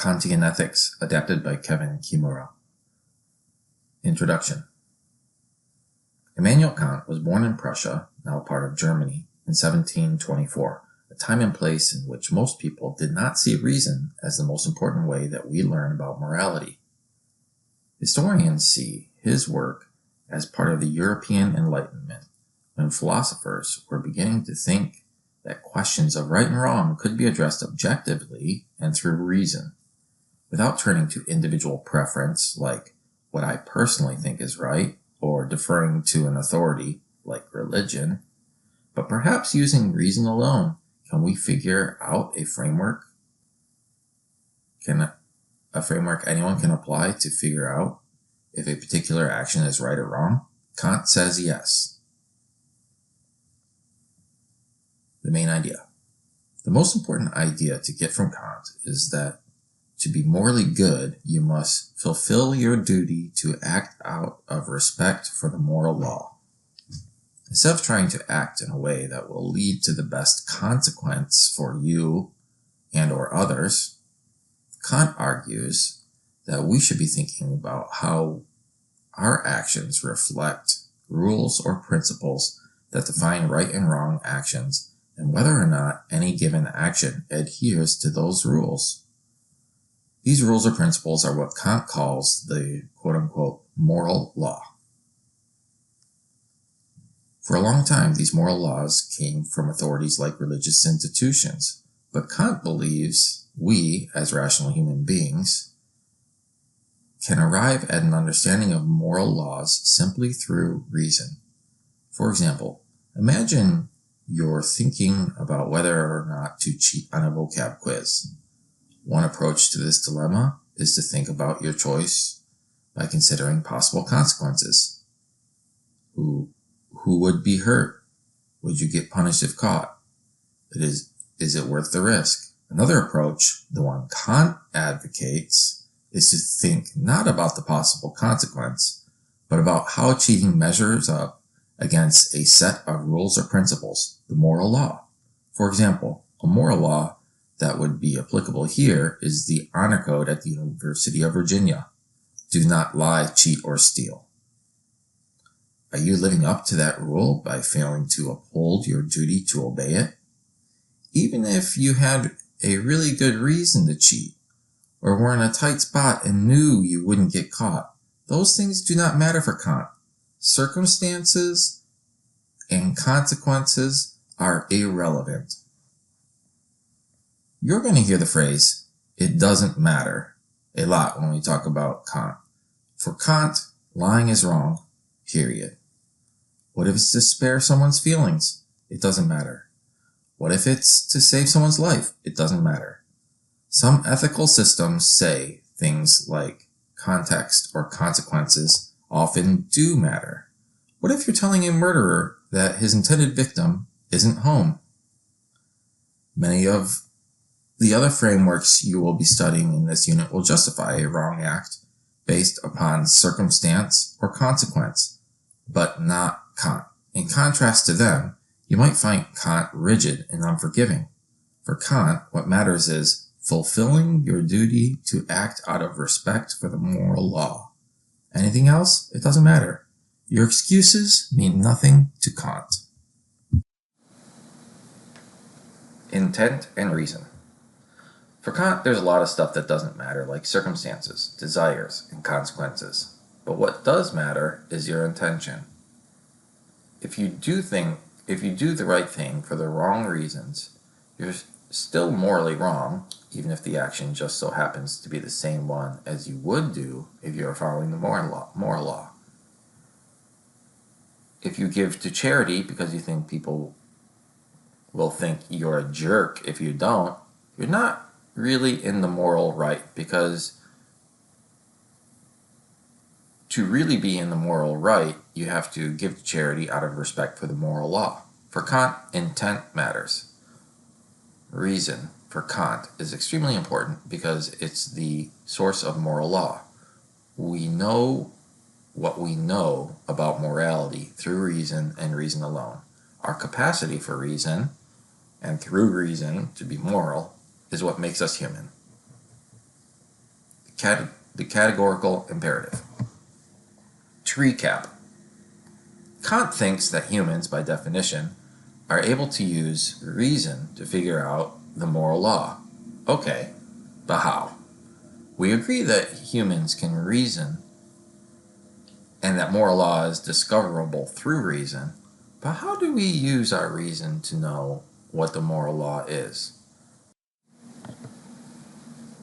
Kantian Ethics, adapted by Kevin Kimura. Introduction. Immanuel Kant was born in Prussia, now part of Germany, in 1724, a time and place in which most people did not see reason as the most important way that we learn about morality. Historians see his work as part of the European Enlightenment, when philosophers were beginning to think that questions of right and wrong could be addressed objectively and through reason, without turning to individual preference, like what I personally think is right, or deferring to an authority, like religion, but perhaps using reason alone. Can we figure out a framework? A framework anyone can apply to figure out if a particular action is right or wrong? Kant says yes. The main idea. The most important idea to get from Kant is that to be morally good, you must fulfill your duty to act out of respect for the moral law. Instead of trying to act in a way that will lead to the best consequence for you and or others, Kant argues that we should be thinking about how our actions reflect rules or principles that define right and wrong actions, and whether or not any given action adheres to those rules. These rules or principles are what Kant calls the quote-unquote moral law. For a long time, these moral laws came from authorities like religious institutions, but Kant believes we, as rational human beings, can arrive at an understanding of moral laws simply through reason. For example, imagine you're thinking about whether or not to cheat on a vocab quiz. One approach to this dilemma is to think about your choice by considering possible consequences. Who would be hurt? Would you get punished if caught? Is it worth the risk? Another approach, the one Kant advocates, is to think not about the possible consequence, but about how cheating measures up against a set of rules or principles, the moral law. For example, a moral law that would be applicable here is the honor code at the University of Virginia. Do not lie, cheat, or steal. Are you living up to that rule by failing to uphold your duty to obey it? Even if you had a really good reason to cheat, or were in a tight spot and knew you wouldn't get caught, those things do not matter for Kant. Circumstances and consequences are irrelevant. You're going to hear the phrase, "it doesn't matter," a lot when we talk about Kant. For Kant, lying is wrong, period. What if it's to spare someone's feelings? It doesn't matter. What if it's to save someone's life? It doesn't matter. Some ethical systems say things like context or consequences often do matter. What if you're telling a murderer that his intended victim isn't home? Many of the other frameworks you will be studying in this unit will justify a wrong act based upon circumstance or consequence, but not Kant. In contrast to them, you might find Kant rigid and unforgiving. For Kant, what matters is fulfilling your duty to act out of respect for the moral law. Anything else? It doesn't matter. Your excuses mean nothing to Kant. Intent and reason. For Kant, there's a lot of stuff that doesn't matter, like circumstances, desires, and consequences. But what does matter is your intention. If you do the right thing for the wrong reasons, you're still morally wrong, even if the action just so happens to be the same one as you would do if you were following the moral law. If you give to charity because you think people will think you're a jerk if you don't, you're not really in the moral right, because to really be in the moral right, you have to give to charity out of respect for the moral law. For Kant, intent matters. Reason, for Kant, is extremely important because it's the source of moral law. We know what we know about morality through reason and reason alone. Our capacity for reason, and through reason to be moral, is what makes us human. the categorical imperative. To recap, Kant thinks that humans, by definition, are able to use reason to figure out the moral law. Okay, but how? We agree that humans can reason and that moral law is discoverable through reason, but how do we use our reason to know what the moral law is?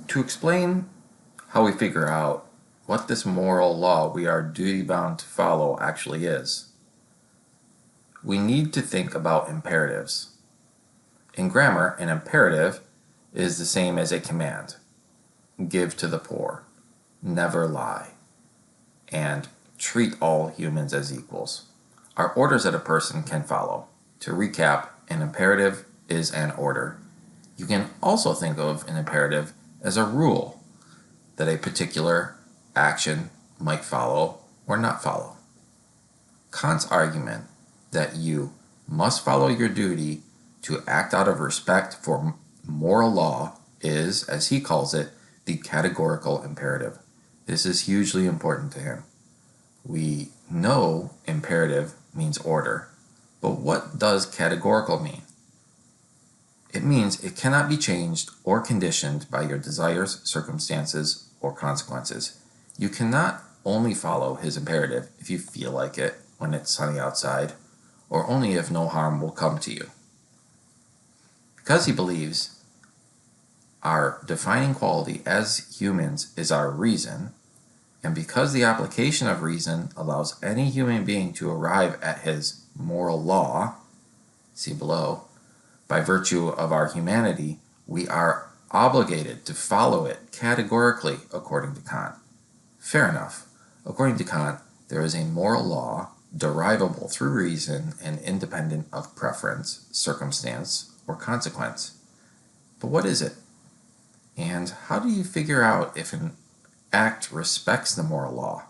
To explain how we figure out what this moral law we are duty-bound to follow actually is, we need to think about imperatives. In grammar, an imperative is the same as a command. Give to the poor, never lie, and treat all humans as equals are orders that a person can follow. To recap, an imperative is an order. You can also think of an imperative as a rule that a particular action might follow or not follow. Kant's argument that you must follow your duty to act out of respect for moral law is, as he calls it, the categorical imperative. This is hugely important to him. We know imperative means order, but what does categorical mean? It means it cannot be changed or conditioned by your desires, circumstances, or consequences. You cannot only follow his imperative if you feel like it when it's sunny outside, or only if no harm will come to you. Because he believes our defining quality as humans is our reason, and because the application of reason allows any human being to arrive at his moral law, see below, by virtue of our humanity, we are obligated to follow it categorically according to Kant. Fair enough. According to Kant, there is a moral law derivable through reason and independent of preference, circumstance, or consequence. But what is it? And how do you figure out if an act respects the moral law?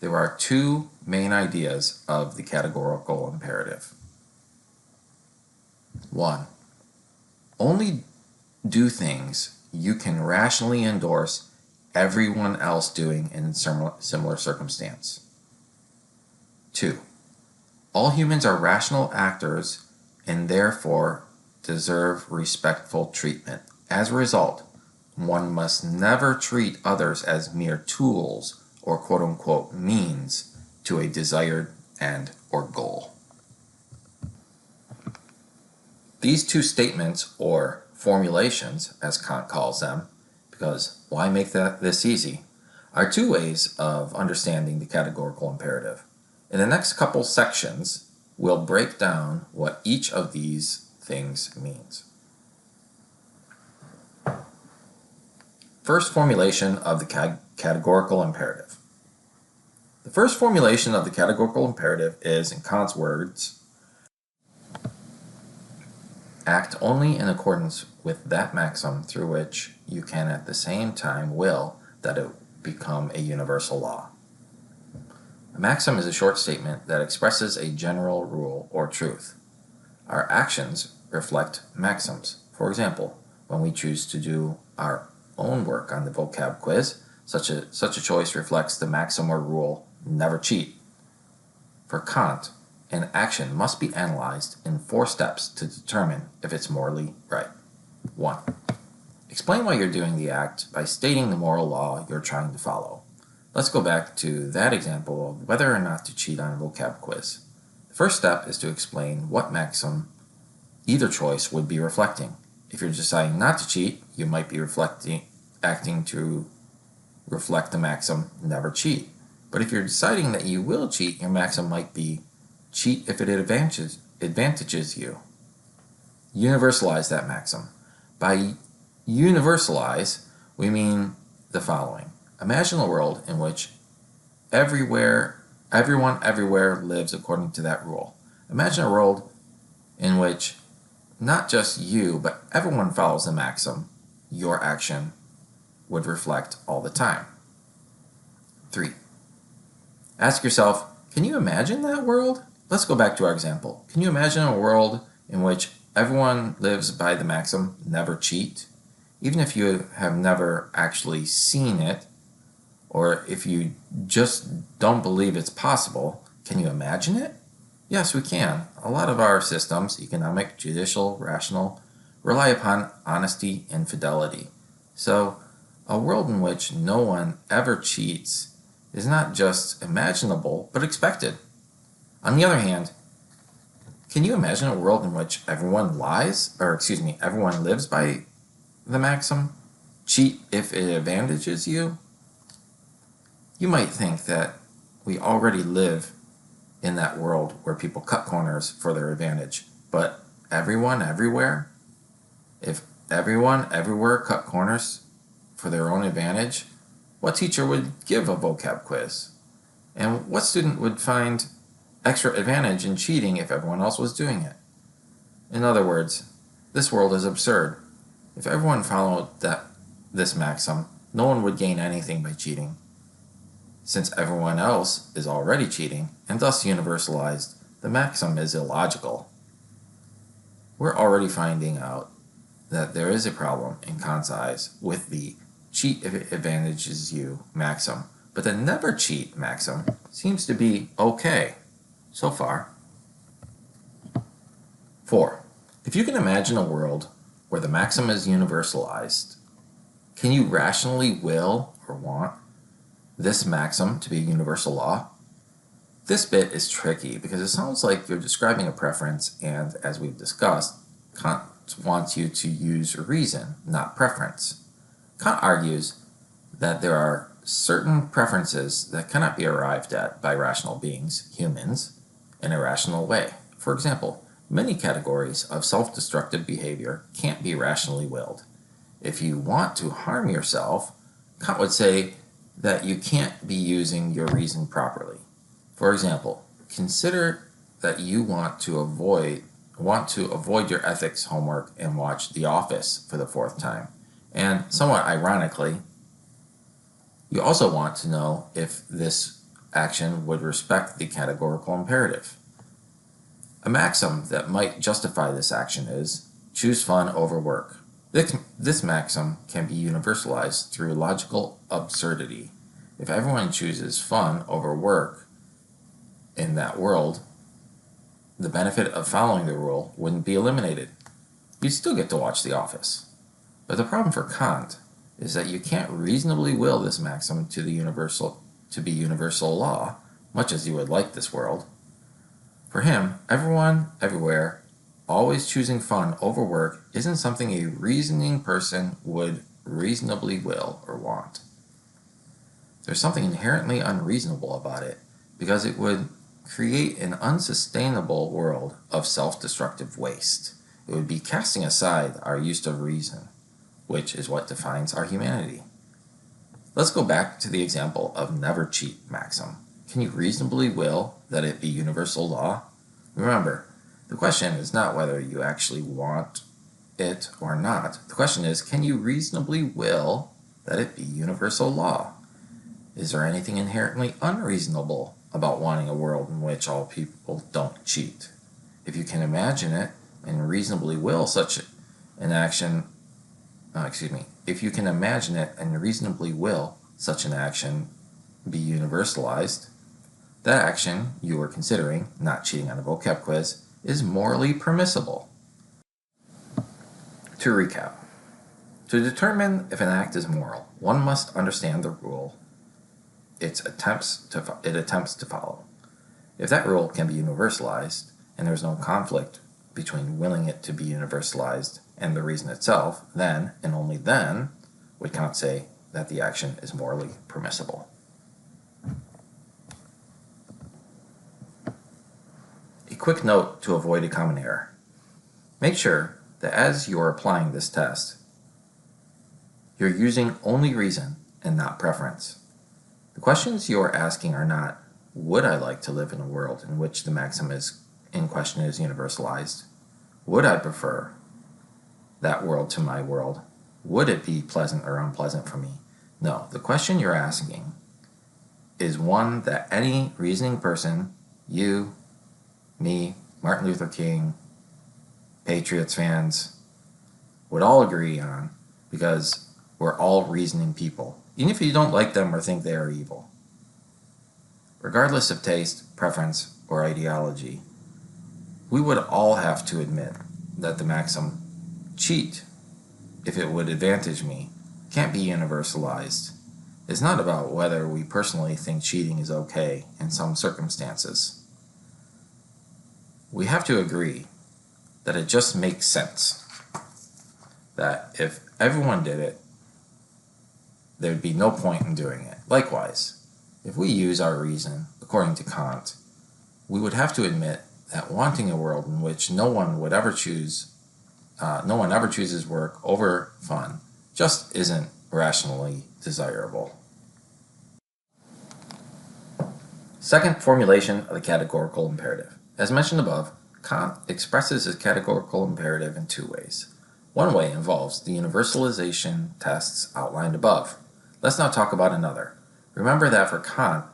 There are two main ideas of the categorical imperative. 1. Only do things you can rationally endorse everyone else doing in similar circumstance. 2. All humans are rational actors and therefore deserve respectful treatment. As a result, one must never treat others as mere tools or quote-unquote means to a desired end or goal. These two statements, or formulations, as Kant calls them, because why make this easy, are two ways of understanding the categorical imperative. In the next couple sections, we'll break down what each of these things means. First formulation of the categorical imperative. The first formulation of the categorical imperative is, in Kant's words, act only in accordance with that maxim through which you can at the same time will that it become a universal law. A maxim is a short statement that expresses a general rule or truth. Our actions reflect maxims. For example, when we choose to do our own work on the vocab quiz, such a choice reflects the maxim or rule, never cheat. For Kant, an action must be analyzed in 4 steps to determine if it's morally right. 1. Explain why you're doing the act by stating the moral law you're trying to follow. Let's go back to that example of whether or not to cheat on a vocab quiz. The first step is to explain what maxim either choice would be reflecting. If you're deciding not to cheat, you might be acting to reflect the maxim, never cheat. But if you're deciding that you will cheat, your maxim might be, cheat if it advantages you. Universalize that maxim. By universalize, we mean the following. Imagine a world in which everyone everywhere lives according to that rule. Imagine a world in which not just you, but everyone follows the maxim your action would reflect all the time. 3. Ask yourself, can you imagine that world? Let's go back to our example. Can you imagine a world in which everyone lives by the maxim, never cheat? Even if you have never actually seen it, or if you just don't believe it's possible, can you imagine it? Yes, we can. A lot of our systems, economic, judicial, rational, rely upon honesty and fidelity. So, a world in which no one ever cheats is not just imaginable, but expected. On the other hand, can you imagine a world in which everyone everyone lives by the maxim, cheat if it advantages you? You might think that we already live in that world where people cut corners for their advantage, but everyone everywhere? If everyone everywhere cut corners for their own advantage, what teacher would give a vocab quiz? And what student would find extra advantage in cheating if everyone else was doing it? In other words, this world is absurd. If everyone followed this maxim, no one would gain anything by cheating. Since everyone else is already cheating, and thus universalized, the maxim is illogical. We're already finding out that there is a problem in Kant's eyes with the cheat if it advantages you maxim, but the never cheat maxim seems to be okay so far. 4. If you can imagine a world where the maxim is universalized, can you rationally will or want this maxim to be a universal law? This bit is tricky because it sounds like you're describing a preference, and as we've discussed, Kant wants you to use reason, not preference. Kant argues that there are certain preferences that cannot be arrived at by rational beings, humans, in a rational way. For example, many categories of self-destructive behavior can't be rationally willed. If you want to harm yourself, Kant would say that you can't be using your reason properly. For example, consider that you want to avoid your ethics homework and watch The Office for the 4th time. And somewhat ironically, you also want to know if this action would respect the categorical imperative. A maxim that might justify this action is, choose fun over work. This maxim can be universalized through logical absurdity. If everyone chooses fun over work in that world, the benefit of following the rule wouldn't be eliminated. You'd still get to watch The Office. But the problem for Kant is that you can't reasonably will this maxim to be universal law, much as you would like this world. For him, everyone, everywhere, always choosing fun over work isn't something a reasoning person would reasonably will or want. There's something inherently unreasonable about it, because it would create an unsustainable world of self-destructive waste. It would be casting aside our use of reason, which is what defines our humanity. Let's go back to the example of never cheat maxim. Can you reasonably will that it be universal law? Remember, the question is not whether you actually want it or not. The question is, can you reasonably will that it be universal law? Is there anything inherently unreasonable about wanting a world in which all people don't cheat? If you can imagine it and reasonably will such an action, if you can imagine it and reasonably will such an action be universalized, that action you were considering, not cheating on a vocab quiz, is morally permissible. To recap, to determine if an act is moral, one must understand the rule it attempts to follow. If that rule can be universalized, and there's no conflict between willing it to be universalized and the reason itself, then, and only then, would Kant say that the action is morally permissible. A quick note to avoid a common error. Make sure that as you're applying this test, you're using only reason and not preference. The questions you're asking are not, would I like to live in a world in which the maxim in question is universalized? Would I prefer that world to my world? Would it be pleasant or unpleasant for me? No, the question you're asking is one that any reasoning person, you, me, Martin Luther King, Patriots fans, would all agree on, because we're all reasoning people, even if you don't like them or think they are evil. Regardless of taste, preference, or ideology, we would all have to admit that the maxim, cheat if it would advantage me, can't be universalized. It's not about whether we personally think cheating is okay in some circumstances. We have to agree that it just makes sense that if everyone did it, there'd be no point in doing it. Likewise, if we use our reason according to Kant, we would have to admit that wanting a world in which no one ever chooses work over fun just isn't rationally desirable. Second formulation of the categorical imperative. As mentioned above, Kant expresses his categorical imperative in two ways. One way involves the universalization tests outlined above. Let's now talk about another. Remember that for Kant,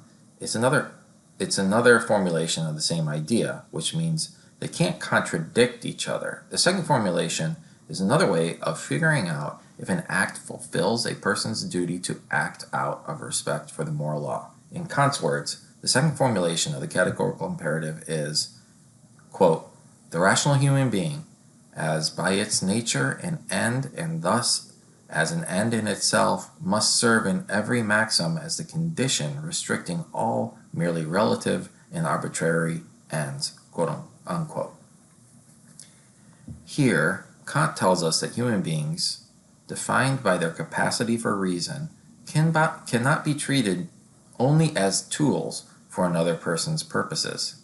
it's another formulation of the same idea, which means they can't contradict each other. The second formulation is another way of figuring out if an act fulfills a person's duty to act out of respect for the moral law. In Kant's words, the second formulation of the categorical imperative is, quote, the rational human being, as by its nature an end and thus as an end in itself, must serve in every maxim as the condition restricting all merely relative and arbitrary ends, quote unquote. Here, Kant tells us that human beings, defined by their capacity for reason, cannot be treated only as tools for another person's purposes,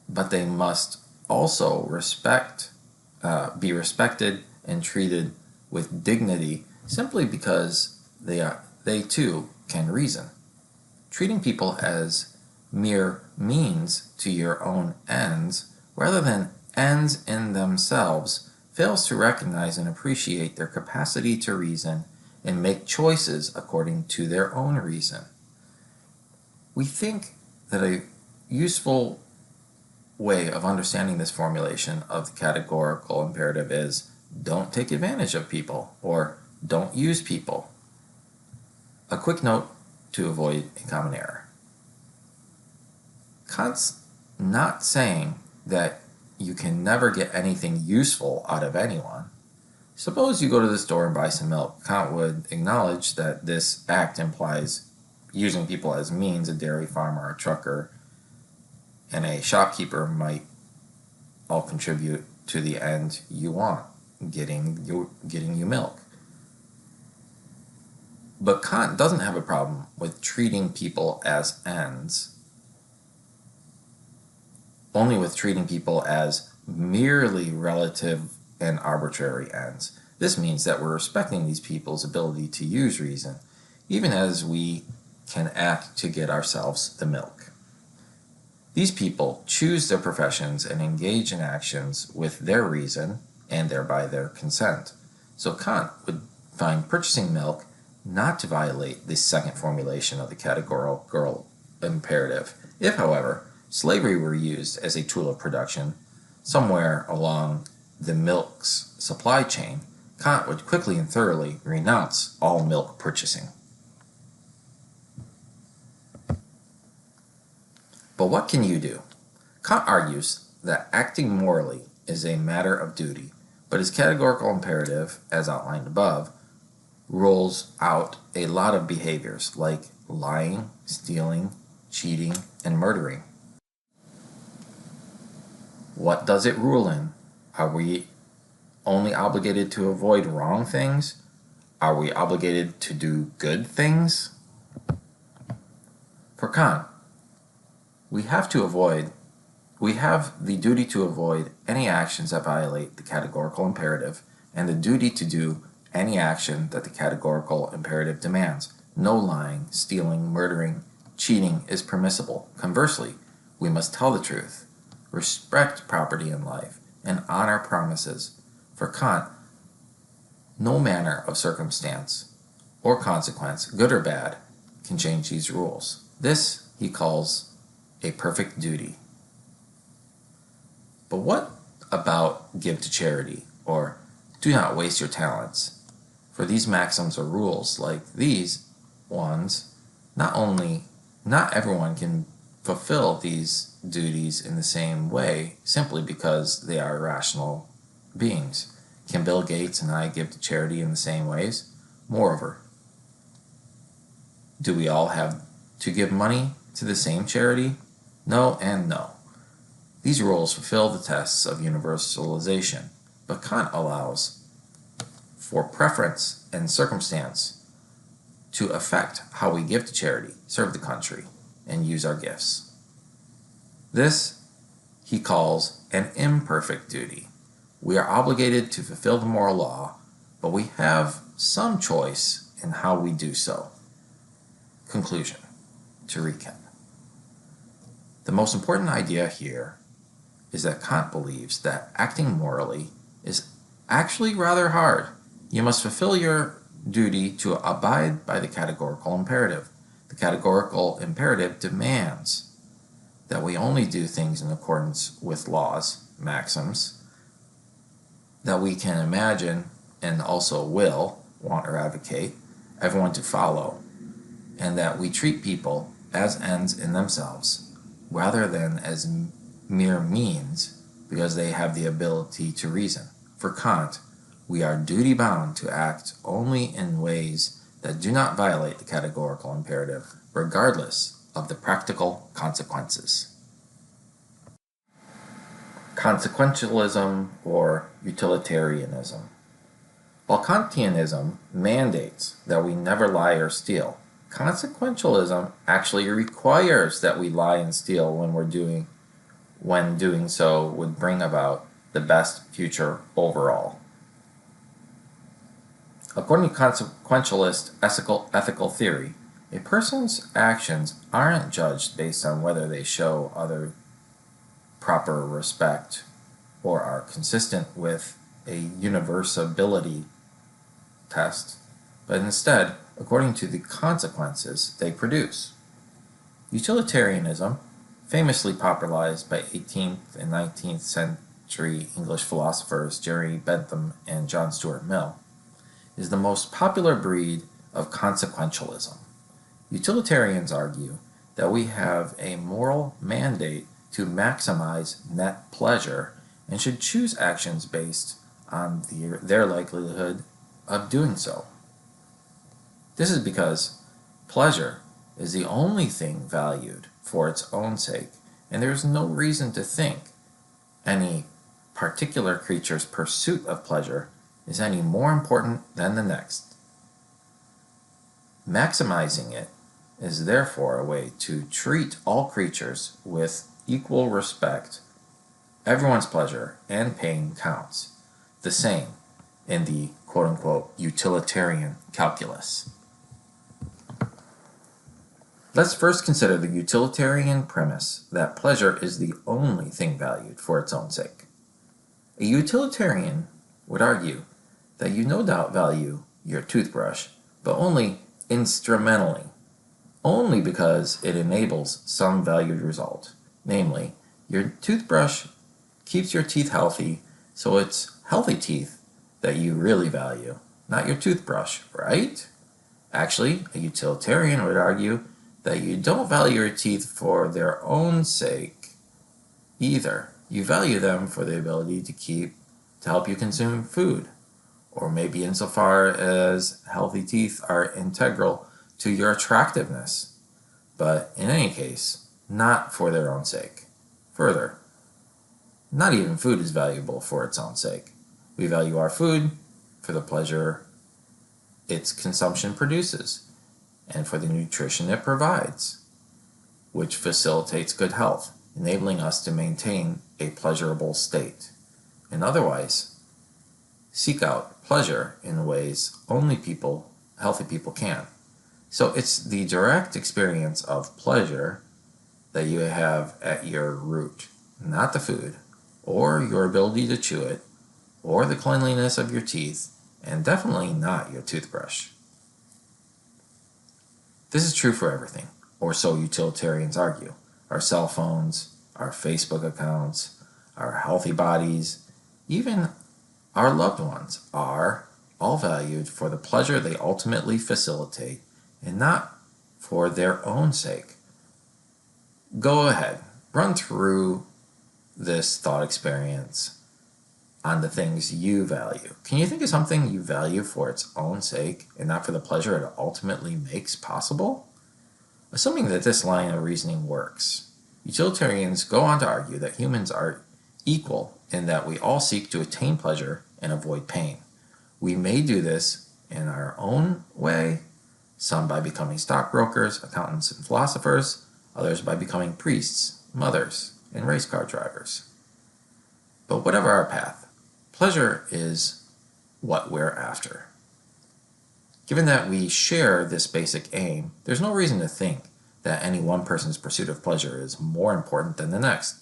but they must also be respected and treated with dignity simply because they too can reason. Treating people as mere means to your own ends rather than ends in themselves fails to recognize and appreciate their capacity to reason and make choices according to their own reason. We think that a useful way of understanding this formulation of the categorical imperative is don't take advantage of people or don't use people. A quick note to avoid a common error. Kant's not saying that you can never get anything useful out of anyone. Suppose you go to the store and buy some milk. Kant would acknowledge that this act implies using people as means. A dairy farmer, a trucker, and a shopkeeper might all contribute to the end you want, getting you milk. But Kant doesn't have a problem with treating people as ends, only with treating people as merely relative and arbitrary ends. This means that we're respecting these people's ability to use reason, even as we can act to get ourselves the milk. These people choose their professions and engage in actions with their reason and thereby their consent. So Kant would find purchasing milk not to violate the second formulation of the categorical imperative. If, however, slavery were used as a tool of production somewhere along the milk's supply chain, Kant would quickly and thoroughly renounce all milk purchasing. But what can you do? Kant argues that acting morally is a matter of duty, but his categorical imperative, as outlined above, rules out a lot of behaviors like lying, stealing, cheating, and murdering. What does it rule in? Are we only obligated to avoid wrong things? Are we obligated to do good things? For Kant, we have the duty to avoid any actions that violate the categorical imperative and the duty to do any action that the categorical imperative demands. No lying, stealing, murdering, cheating is permissible. Conversely, we must tell the truth, respect property and life, and honor promises. For Kant, no manner of circumstance or consequence, good or bad, can change these rules. This he calls a perfect duty. But what about give to charity or do not waste your talents? For these maxims or rules, like these ones, not everyone can fulfill these duties in the same way simply because they are rational beings. Can Bill Gates and I give to charity in the same ways? Moreover, do we all have to give money to the same charity? No and no. These rules fulfill the tests of universalization, but Kant allows for preference and circumstance to affect how we give to charity, serve the country, and use our gifts. This he calls an imperfect duty. We are obligated to fulfill the moral law, but we have some choice in how we do so. Conclusion. To recap. The most important idea here is that Kant believes that acting morally is actually rather hard. You must fulfill your duty to abide by the categorical imperative. The categorical imperative demands that we only do things in accordance with laws, maxims, that we can imagine and also will, want or advocate, everyone to follow, and that we treat people as ends in themselves rather than as mere means because they have the ability to reason. For Kant, we are duty-bound to act only in ways that do not violate the categorical imperative, regardless of the practical consequences. Consequentialism or utilitarianism. While Kantianism mandates that we never lie or steal, consequentialism actually requires that we lie and steal when doing so would bring about the best future overall. According to consequentialist ethical theory, a person's actions aren't judged based on whether they show other proper respect or are consistent with a universality test, but instead according to the consequences they produce. Utilitarianism, famously popularized by 18th and 19th century English philosophers Jeremy Bentham and John Stuart Mill, is the most popular breed of consequentialism. Utilitarians argue that we have a moral mandate to maximize net pleasure and should choose actions based on their likelihood of doing so. This is because pleasure is the only thing valued for its own sake, and there is no reason to think any particular creature's pursuit of pleasure is any more important than the next. Maximizing it is therefore a way to treat all creatures with equal respect. Everyone's pleasure and pain counts, the same in the quote-unquote utilitarian calculus. Let's first consider the utilitarian premise that pleasure is the only thing valued for its own sake. A utilitarian would argue that you no doubt value your toothbrush, but only instrumentally, only because it enables some valued result. Namely, your toothbrush keeps your teeth healthy, so it's healthy teeth that you really value, not your toothbrush, right? Actually, a utilitarian would argue that you don't value your teeth for their own sake either. You value them for the ability to help you consume food, or maybe insofar as healthy teeth are integral to your attractiveness, but in any case, not for their own sake. Further, not even food is valuable for its own sake. We value our food for the pleasure its consumption produces, and for the nutrition it provides, which facilitates good health, enabling us to maintain a pleasurable state, and otherwise seek out pleasure in ways only healthy people can. So it's the direct experience of pleasure that you have at your root, not the food, or your ability to chew it, or the cleanliness of your teeth, and definitely not your toothbrush. This is true for everything, or so utilitarians argue. Our cell phones, our Facebook accounts, our healthy bodies, even our loved ones are all valued for the pleasure they ultimately facilitate and not for their own sake. Go ahead, run through this thought experience on the things you value. Can you think of something you value for its own sake and not for the pleasure it ultimately makes possible? Assuming that this line of reasoning works, utilitarians go on to argue that humans are equal in that we all seek to attain pleasure and avoid pain. We may do this in our own way, some by becoming stockbrokers, accountants, and philosophers, others by becoming priests, mothers, and race car drivers. But whatever our path, pleasure is what we're after. Given that we share this basic aim, there's no reason to think that any one person's pursuit of pleasure is more important than the next.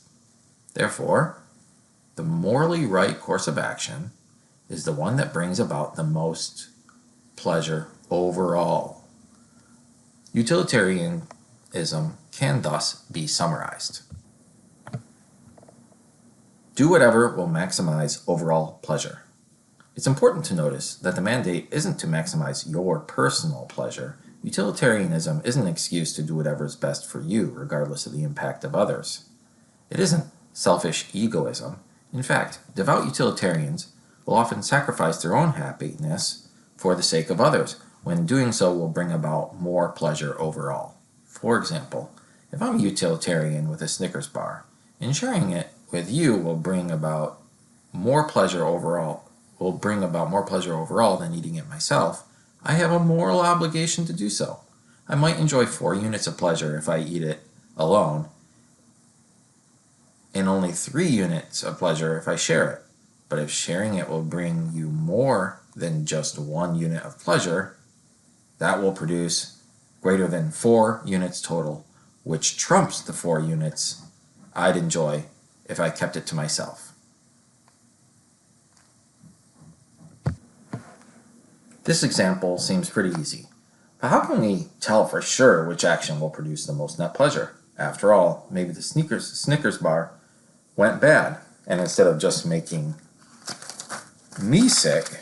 Therefore, the morally right course of action is the one that brings about the most pleasure overall. Utilitarianism can thus be summarized. Do whatever will maximize overall pleasure. It's important to notice that the mandate isn't to maximize your personal pleasure. Utilitarianism isn't an excuse to do whatever is best for you, regardless of the impact of others. It isn't selfish egoism. In fact, devout utilitarians will often sacrifice their own happiness for the sake of others, when doing so will bring about more pleasure overall. For example, if I'm a utilitarian with a Snickers bar, and sharing it with you will bring about more pleasure overall than eating it myself, I have a moral obligation to do so. I might enjoy 4 units of pleasure if I eat it alone, and only 3 units of pleasure if I share it. But if sharing it will bring you more than just 1 unit of pleasure, that will produce greater than 4 units total, which trumps the 4 units I'd enjoy if I kept it to myself. This example seems pretty easy, but how can we tell for sure which action will produce the most net pleasure? After all, maybe the Snickers bar went bad, and instead of just making me sick,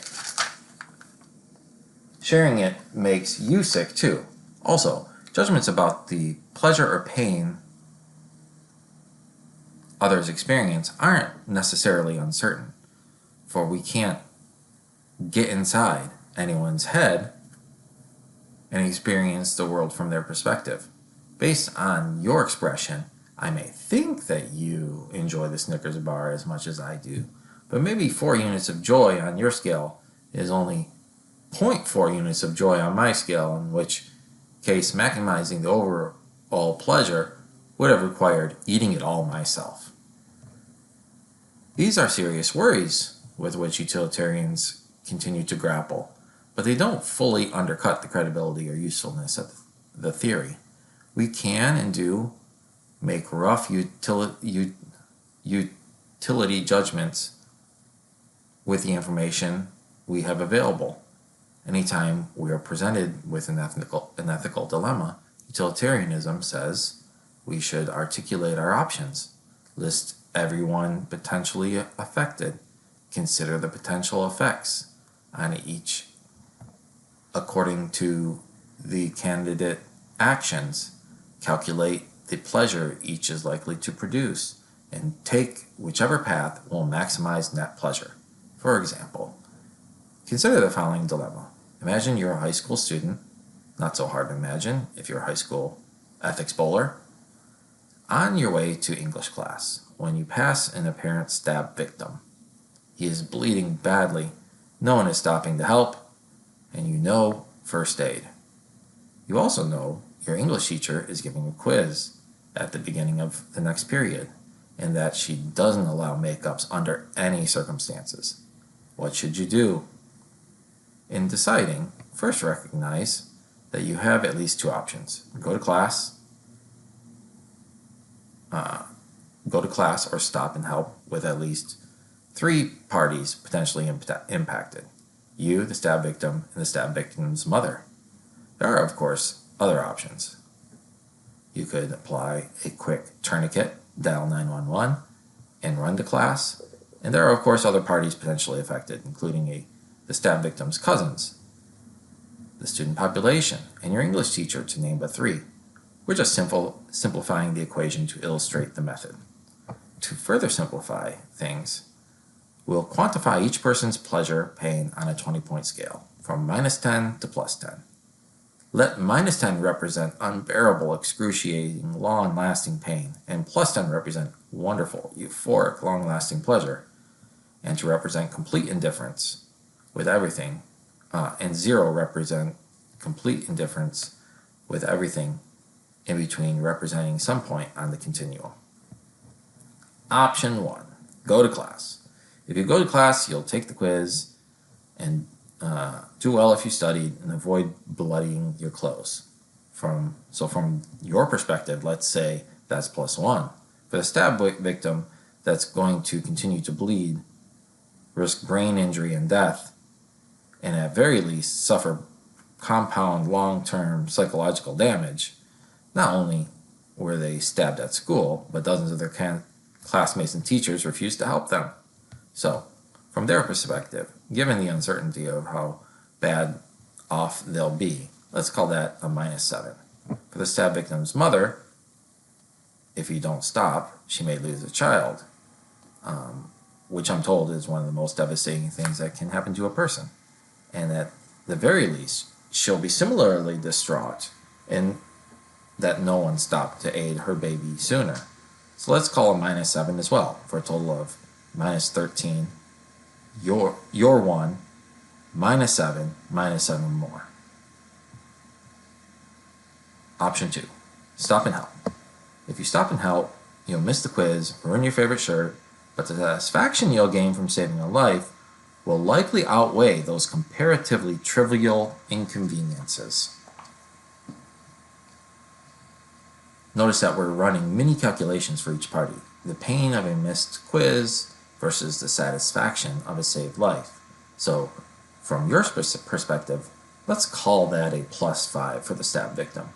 sharing it makes you sick too. Also, judgments about the pleasure or pain others experience aren't necessarily uncertain, for we can't get inside anyone's head and experience the world from their perspective. Based on your expression, I may think that you enjoy the Snickers bar as much as I do, but maybe 4 units of joy on your scale is only 0.4 units of joy on my scale, in which case maximizing the overall pleasure would have required eating it all myself. These are serious worries with which utilitarians continue to grapple, but they don't fully undercut the credibility or usefulness of the theory. We can and do make rough utility judgments with the information we have available. Anytime we are presented with an ethical dilemma, utilitarianism says we should articulate our options, list everyone potentially affected, consider the potential effects on each according to the candidate actions, calculate the pleasure each is likely to produce, and take whichever path will maximize net pleasure. For example, consider the following dilemma. Imagine you're a high school student, not so hard to imagine if you're a high school ethics bowler, on your way to English class when you pass an apparent stab victim. He is bleeding badly, no one is stopping to help, and you know first aid. You also know your English teacher is giving a quiz at the beginning of the next period, and that she doesn't allow makeups under any circumstances. What should you do? In deciding, first recognize that you have at least 2 options. Go to class or stop and help with at least 3 parties potentially impacted. You, the stab victim, and the stab victim's mother. There are, of course, other options. You could apply a quick tourniquet, dial 911, and run to class. And there are, of course, other parties potentially affected, including a the stab victim's cousins, the student population, and your English teacher, to name but three. We're just simplifying the equation to illustrate the method. To further simplify things, we'll quantify each person's pleasure pain on a 20-point scale, from -10 to +10. Let -10 represent unbearable, excruciating, long-lasting pain, and +10 represent wonderful, euphoric, long-lasting pleasure, and to represent complete indifference with everything, and 0 represent complete indifference with everything in between, representing some point on the continuum. Option 1, go to class. If you go to class, you'll take the quiz and do well if you studied and avoid bloodying your clothes. So from your perspective, let's say that's +1. For the stab victim that's going to continue to bleed, risk brain injury and death, and at very least suffer compound long-term psychological damage, not only were they stabbed at school, but dozens of their classmates and teachers refused to help them. So, from their perspective, given the uncertainty of how bad off they'll be, let's call that a -7. For the stab victim's mother, if you don't stop, she may lose a child, which I'm told is one of the most devastating things that can happen to a person. And at the very least, she'll be similarly distraught in that no one stopped to aid her baby sooner. So let's call a -7 as well, for a total of -13, your 1, -7, -7 more. Option 2, stop and help. If you stop and help, you'll miss the quiz, ruin your favorite shirt, but the satisfaction you'll gain from saving a life will likely outweigh those comparatively trivial inconveniences. Notice that we're running mini calculations for each party. The pain of a missed quiz versus the satisfaction of a saved life. So, from your perspective, let's call that a +5 for the stab victim.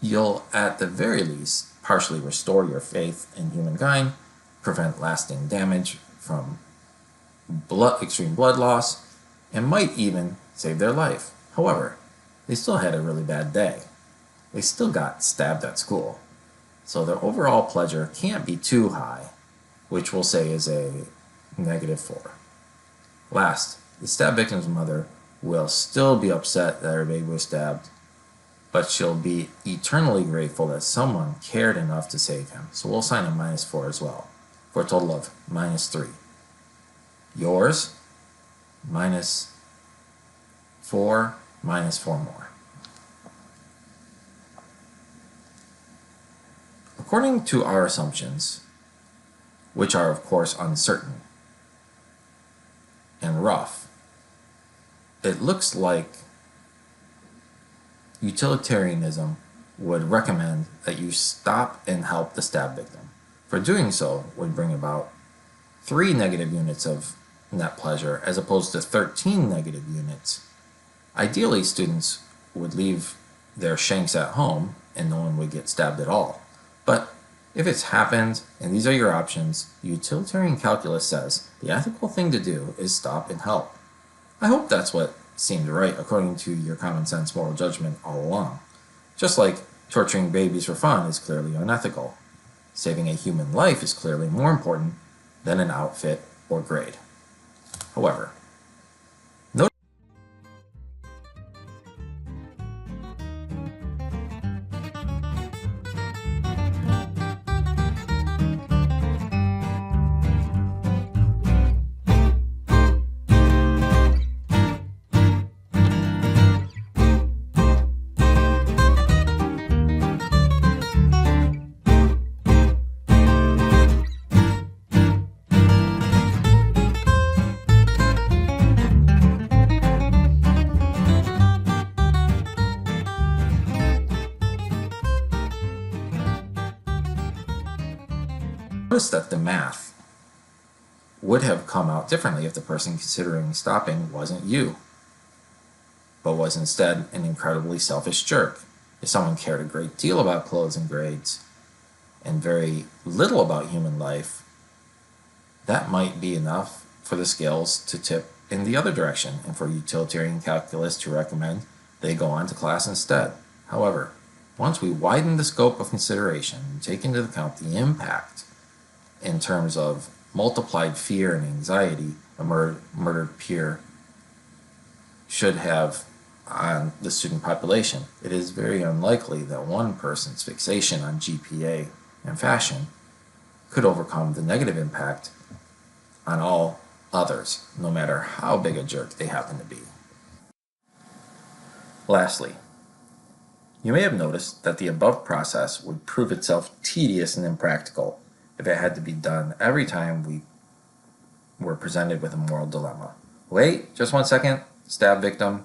You'll, at the very least, partially restore your faith in humankind, prevent lasting damage from extreme blood loss, and might even save their life. However, they still had a really bad day. They still got stabbed at school. So their overall pleasure can't be too high, which we'll say is a -4. Last, the stab victim's mother will still be upset that her baby was stabbed, but she'll be eternally grateful that someone cared enough to save him. So we'll assign a -4 as well, for a total of -3. Yours, -4, -4 more. According to our assumptions, which are of course uncertain and rough, it looks like utilitarianism would recommend that you stop and help the stab victim. For doing so would bring about 3 negative units of net pleasure as opposed to 13 negative units. Ideally, students would leave their shanks at home and no one would get stabbed at all. But if it's happened, and these are your options, utilitarian calculus says the ethical thing to do is stop and help. I hope that's what seemed right according to your common sense moral judgment all along. Just like torturing babies for fun is clearly unethical, saving a human life is clearly more important than an outfit or grade. However, notice that the math would have come out differently if the person considering stopping wasn't you, but was instead an incredibly selfish jerk. If someone cared a great deal about clothes and grades and very little about human life, that might be enough for the scales to tip in the other direction, and for utilitarian calculus to recommend they go on to class instead. However, once we widen the scope of consideration and take into account the impact in terms of multiplied fear and anxiety a murdered peer should have on the student population, it is very unlikely that one person's fixation on GPA and fashion could overcome the negative impact on all others, no matter how big a jerk they happen to be. Lastly, you may have noticed that the above process would prove itself tedious and impractical if it had to be done every time we were presented with a moral dilemma. Wait, just 1 second, stab victim.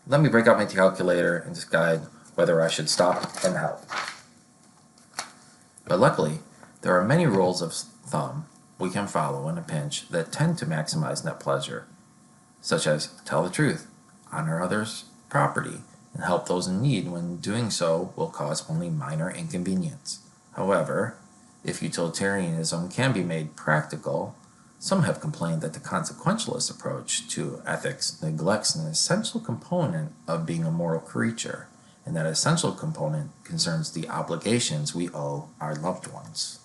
Let me break out my calculator and decide whether I should stop and help. But luckily, there are many rules of thumb we can follow in a pinch that tend to maximize net pleasure, such as tell the truth, honor others' property, and help those in need when doing so will cause only minor inconvenience. However, if utilitarianism can be made practical, some have complained that the consequentialist approach to ethics neglects an essential component of being a moral creature, and that essential component concerns the obligations we owe our loved ones.